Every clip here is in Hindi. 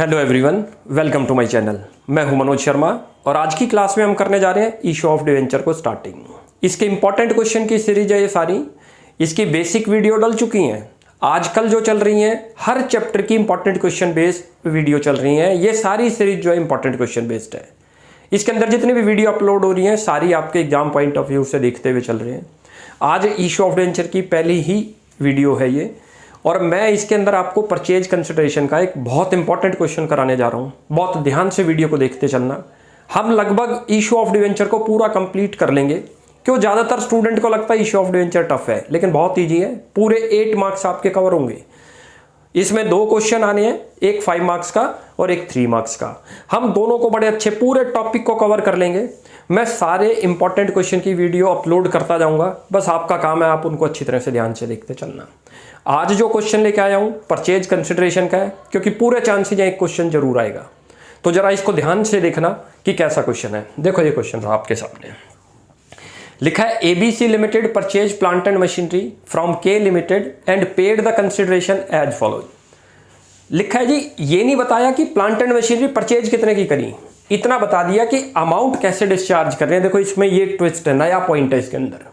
Hello everyone, welcome to my channel. मैं हूं मनोज शर्मा और आज की क्लास में हम करने जा रहे हैं इशू ऑफ डिवेंचर को स्टार्टिंग। इसके इंपॉर्टेंट क्वेश्चन की सीरीज है ये सारी। इसकी बेसिक वीडियो डल चुकी हैं। आजकल जो चल रही हैं हर चैप्टर की इंपॉर्टेंट क्वेश्चन बेस्ड वीडियो चल रही हैं। ये सारी सीरीज जो है इंपॉर्टेंट क्वेश्चन बेस्ड है। इसके अंदर जितनी भी वीडियो अपलोड हो रही हैं सारी आपके एग्जाम पॉइंट ऑफ व्यू से देखते हुए चल रहे हैं। आज इशू ऑफ डिवेंचर की पहली ही वीडियो है ये, और मैं इसके अंदर आपको परचेज कंसिडरेशन का एक बहुत इंपॉर्टेंट क्वेश्चन कराने जा रहा हूँ। बहुत ध्यान से वीडियो को देखते चलना। हम लगभग इशू ऑफ डिवेंचर को पूरा कंप्लीट कर लेंगे। क्यों, ज़्यादातर स्टूडेंट को लगता है इशू ऑफ डिवेंचर टफ है, लेकिन बहुत ईजी है। पूरे 8 मार्क्स आपके कवर होंगे। इसमें 2 क्वेश्चन आने हैं, एक 5 मार्क्स का और एक 3 मार्क्स का। हम दोनों को बड़े अच्छे पूरे टॉपिक को कवर कर लेंगे। मैं सारे इंपॉर्टेंट क्वेश्चन की वीडियो अपलोड करता जाऊंगा, बस आपका काम है आप उनको अच्छी तरह से ध्यान से देखते चलना। आज जो क्वेश्चन लेके आया हूं परचेज कंसिडरेशन का है, क्योंकि पूरे चांसेज एक क्वेश्चन जरूर आएगा। तो जरा इसको ध्यान से देखना कि कैसा क्वेश्चन है। देखो ये क्वेश्चन रहा आपके सामने। लिखा है ABC limited purchase plant and machinery from K limited and paid the consideration as follows. लिखा है जी, ये नहीं बताया कि प्लांट एंड मशीनरी परचेज कितने की करी, इतना बता दिया कि अमाउंट कैसे डिस्चार्ज कर रहे हैं। देखो इसमें ये ट्विस्ट है, नया पॉइंट है इसके अंदर।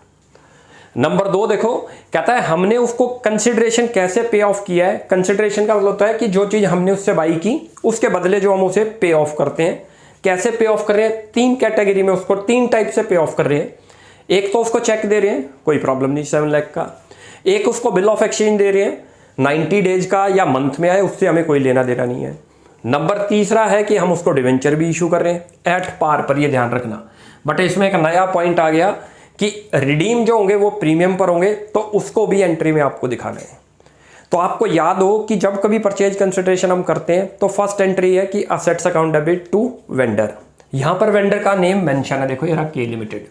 नंबर 2 देखो, कहता है हमने उसको कंसिडरेशन कैसे पे ऑफ किया है। कंसिडरेशन का मतलब होता है कि जो चीज हमने उससे बाई की उसके बदले जो हम उसे पे ऑफ करते हैं। कैसे पे ऑफ कर रहे हैं, 3 कैटेगरी में उसको 3 टाइप से पे ऑफ कर रहे हैं। एक तो उसको चेक दे रहे हैं, कोई प्रॉब्लम नहीं, 7 लाख का। एक उसको बिल ऑफ एक्सचेंज दे रहे हैं, 90 डेज का या मंथ में आए उससे हमें कोई लेना देना नहीं है। नंबर 3 है कि हम उसको डिवेंचर भी इशू कर रहे हैं एट पार पर, ये ध्यान रखना। बट इसमें एक नया पॉइंट आ गया कि रिडीम जो होंगे वो प्रीमियम पर होंगे, तो उसको भी एंट्री में आपको दिखाना है। तो आपको याद हो कि जब कभी परचेज कंसिडरेशन हम करते हैं तो फर्स्ट एंट्री है कि assets account debit to vendor. यहां पर वेंडर का नेम मेंशन है, देखो ये रहा के लिमिटेड।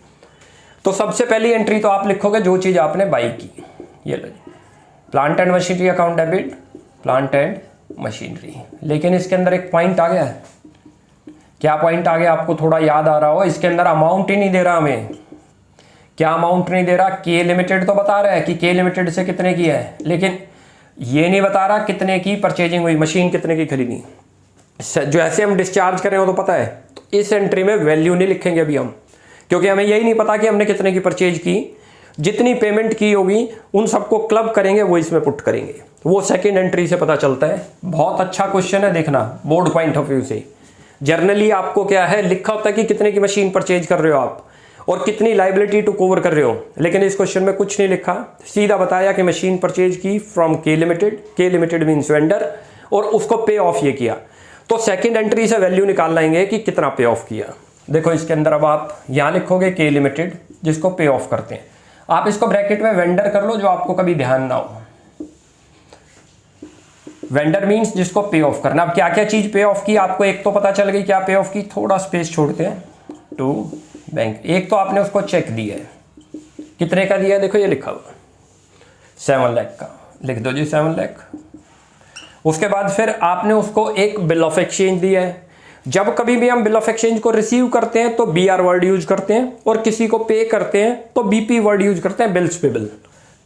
तो सबसे पहली एंट्री तो आप लिखोगे जो चीज आपने बाई की। ये लो जी, plant and machinery account debit, plant and machinery. लेकिन इसके अंदर एक पॉइंट आ गया है। क्या पॉइंट आ गया आपको थोड़ा याद आ रहा हो, इसके अंदर अमाउंट ही नहीं दे रहा हमें। क्या अमाउंट नहीं दे रहा, के लिमिटेड तो बता रहा है कि के लिमिटेड से कितने की है, लेकिन ये नहीं बता रहा कितने की परचेजिंग हुई, मशीन कितने की खरीदी। जो ऐसे हम डिस्चार्ज कर रहे हो तो पता है। तो इस एंट्री में वैल्यू नहीं लिखेंगे अभी हम, क्योंकि हमें यही नहीं पता कि हमने कितने की परचेज की। जितनी पेमेंट की होगी उन सबको क्लब करेंगे, वो इसमें पुट करेंगे। वो सेकेंड एंट्री से पता चलता है। बहुत अच्छा क्वेश्चन है, देखना बोर्ड पॉइंट ऑफ व्यू से। जर्नली आपको क्या है लिखा होता है कि कितने की मशीन परचेज कर रहे हो आप और कितनी लाइबिलिटी टू कवर कर रहे हो, लेकिन इस क्वेश्चन में कुछ नहीं लिखा। सीधा बताया कि मशीन परचेज की from K limited means vendor, और उसको पे ऑफ ये किया। तो सेकंड एंट्री से वैल्यू निकाल लाएंगे कि कितना पे ऑफ किया। देखो इसके अंदर अब आप यहां लिखोगे के लिमिटेड जिसको पे ऑफ करते हैं। आप इसको ब्रैकेट में वेंडर कर लो, जो आपको कभी ध्यान ना हो। वेंडर मींस जिसको पे ऑफ करना। अब क्या क्या चीज पे ऑफ की आपको एक तो पता चल गई, क्या पे ऑफ की। थोड़ा स्पेस छोड़ते हैं टू बैंक। एक तो आपने उसको चेक दिया है, कितने का दिया है, देखो ये लिखा हुआ 7 लाख का, लिख दो जी 7 लाख। उसके बाद फिर आपने उसको एक बिल ऑफ एक्सचेंज दिया है। जब कभी भी हम बिल ऑफ एक्सचेंज को रिसीव करते हैं तो BR वर्ड यूज करते हैं, और किसी को पे करते हैं तो BP वर्ड यूज करते हैं, बिल्स पेबल।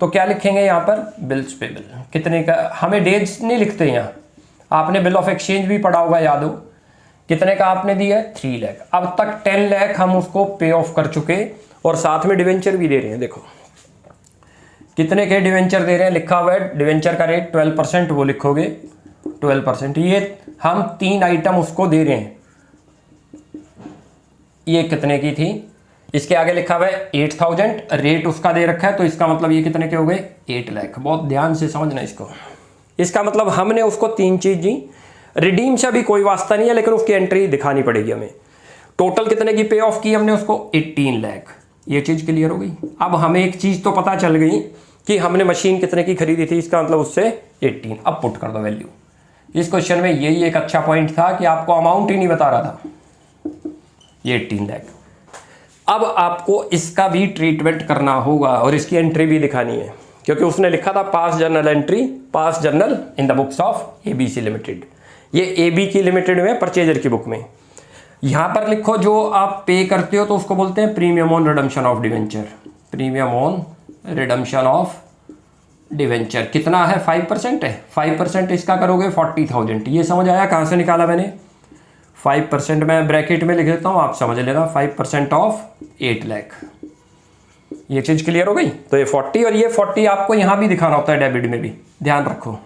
तो क्या लिखेंगे यहाँ पर, बिल्स पेबल। कितने का, हमें डेज नहीं लिखते यहाँ। आपने बिल ऑफ एक्सचेंज भी पढ़ा होगा, याद हो कितने का आपने दिया है, 3 लाख। अब तक 10 लाख हम उसको पे ऑफ कर चुके, और साथ में डिवेंचर भी दे रहे हैं। देखो कितने के डिवेंचर दे रहे हैं, लिखा हुआ है डिवेंचर का रेट 12%, वो लिखोगे 12%। ये हम 3 आइटम उसको दे रहे हैं। ये कितने की थी, इसके आगे लिखा हुआ है 8000, रेट उसका दे रखा है, तो इसका मतलब ये कितने के हो गए, 8 लाख। बहुत ध्यान से समझना इसको। इसका मतलब हमने उसको 3 चीज दी। रिडीम से अभी कोई वास्ता नहीं है, लेकिन उसकी एंट्री दिखानी पड़ेगी हमें। टोटल कितने की पे ऑफ की हमने उसको, 18 लाख। ये चीज क्लियर हो गई। अब हमें एक चीज तो पता चल गई कि हमने मशीन कितने की खरीदी थी, इसका मतलब उससे 18। अब पुट कर दो वैल्यू। इस क्वेश्चन में यही एक अच्छा पॉइंट था कि आपको अमाउंट ही नहीं बता रहा था, ये 18 लाख। अब आपको इसका भी ट्रीटमेंट करना होगा और इसकी एंट्री भी दिखानी है, क्योंकि उसने लिखा था पास journal entry, pass journal in the books of ABC limited. ये AB की लिमिटेड में परचेजर की बुक में। यहां पर लिखो जो आप पे करते हो तो उसको बोलते हैं premium on redemption of debenture. Premium on redemption of debenture कितना है 5% है, 5% इसका करोगे 40,000। ये समझ आया कहाँ से निकाला मैंने? 5% मैं ब्रैकेट में लिख देता हूँ, आप समझ लेना 5% ऑफ 8 लाख। ये चीज़ क्लियर हो गई? तो ये 40 और ये 40 आपको यहाँ भी दिखाना होता है डेबिट में भी, ध्यान रखो।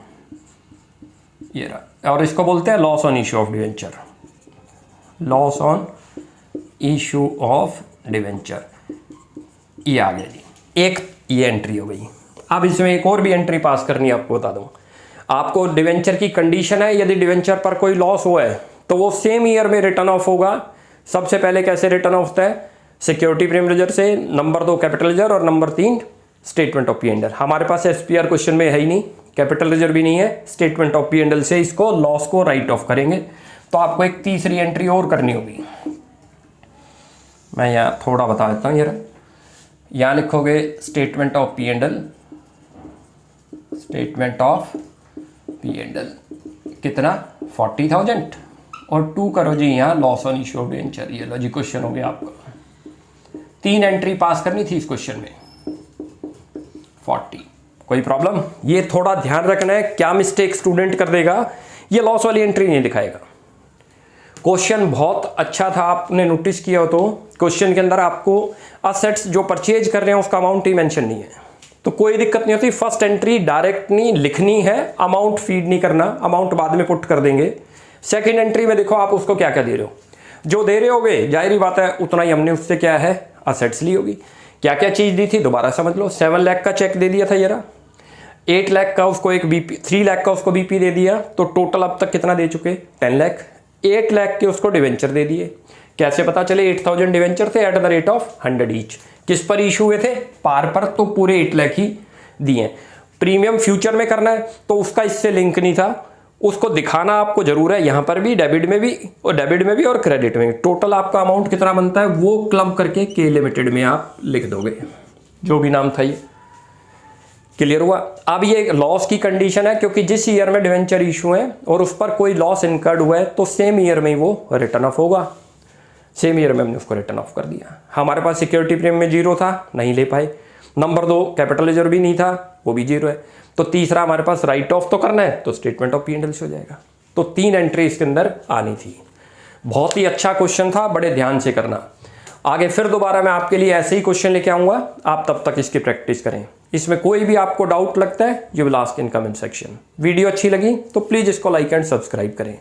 ये रहा, और इसको बोलते हैं loss on issue of debenture, loss on issue of debenture. ये आ गया जी, एक ये एंट्री हो गई। अब इसमें एक और भी एंट्री पास करनी है, आपको बता दूं। आपको डिवेंचर की कंडीशन है, यदि डिवेंचर पर कोई लॉस हुआ है तो वो सेम ईयर में रिटर्न ऑफ होगा। सबसे पहले कैसे रिटर्न ऑफ होता है? सिक्योरिटी प्रीमियम लेजर से, नंबर 2 कैपिटल लेजर और नंबर 3 स्टेटमेंट ऑफ P&L। हमारे पास SPR क्वेश्चन में है ही नहीं, कैपिटल लेजर भी नहीं है, स्टेटमेंट ऑफ P&L से इसको लॉस को राइट ऑफ करेंगे। तो आपको एक तीसरी एंट्री और करनी होगी। मैं यहाँ थोड़ा बता देता हूँ। यहाँ लिखोगे statement of P&L, statement of P&L कितना 40,000 और 2 करो जी यहाँ loss on issue of debenture. ये लो जी क्वेश्चन हो गया आपका। 3 एंट्री पास करनी थी इस क्वेश्चन में, 40। कोई प्रॉब्लम? ये थोड़ा ध्यान रखना है, क्या मिस्टेक स्टूडेंट कर देगा, ये लॉस वाली एंट्री नहीं दिखाएगा। क्वेश्चन बहुत अच्छा था, आपने नोटिस किया हो तो क्वेश्चन के अंदर आपको असेट्स जो परचेज कर रहे हैं उसका अमाउंट ही मेंशन नहीं है, तो कोई दिक्कत नहीं होती। फर्स्ट एंट्री डायरेक्ट नहीं लिखनी है, अमाउंट फीड नहीं करना, अमाउंट बाद में पुट कर देंगे। सेकंड एंट्री में देखो आप उसको क्या क्या दे रहे हो, जो दे रहे होगे जाहिर बात है उतना ही हमने उससे क्या है असेट्स ली होगी। क्या क्या चीज़ दी थी दोबारा समझ लो। 7 लाख का चेक दे दिया था ये रहा, 8 लाख का उसको एक BP, 3 लाख का उसको BP दे दिया, तो टोटल अब तक कितना दे चुके 10 लाख। 8 लाख के उसको डिवेंचर दे दिए। कैसे पता चले? 8,000 डिवेंचर थे at the rate of 100 each. किस पर इशू हुए थे? पार पर, तो पूरे 8 लाख ही दिए। प्रीमियम फ्यूचर में करना है तो उसका इससे लिंक नहीं था, उसको दिखाना आपको जरूर है, यहाँ पर भी डेबिट में भी और क्रेडिट में भी। टोटल आपका अमाउंट कितना बनता है वो क्लम्प करके K लिमिटेड में आप लिख दोगे, जो भी नाम था ये। क्लियर हुआ? अब ये लॉस की कंडीशन है, क्योंकि जिस ईयर में डिवेंचर इशू है और उस पर कोई लॉस इनकर्ड हुआ है तो सेम ईयर में ही वो रिटर्न ऑफ होगा। सेम ईयर में हमने उसको रिटर्न ऑफ कर दिया। हमारे पास सिक्योरिटी प्रीमियम में 0 था, नहीं ले पाए। नंबर 2 कैपिटल लेजर भी नहीं था, वो भी 0 है। तो तीसरा हमारे पास राइट ऑफ तो करना है, तो स्टेटमेंट ऑफ P&L से हो जाएगा। तो 3 एंट्री इसके अंदर आनी थी। बहुत ही अच्छा क्वेश्चन था, बड़े ध्यान से करना। आगे फिर दोबारा मैं आपके लिए ऐसे ही क्वेश्चन लेके आऊँगा, आप तब तक इसकी प्रैक्टिस करें। इसमें कोई भी आपको डाउट लगता है you will ask in comment section. Video अच्छी लगी तो प्लीज़ इसको लाइक एंड सब्सक्राइब करें।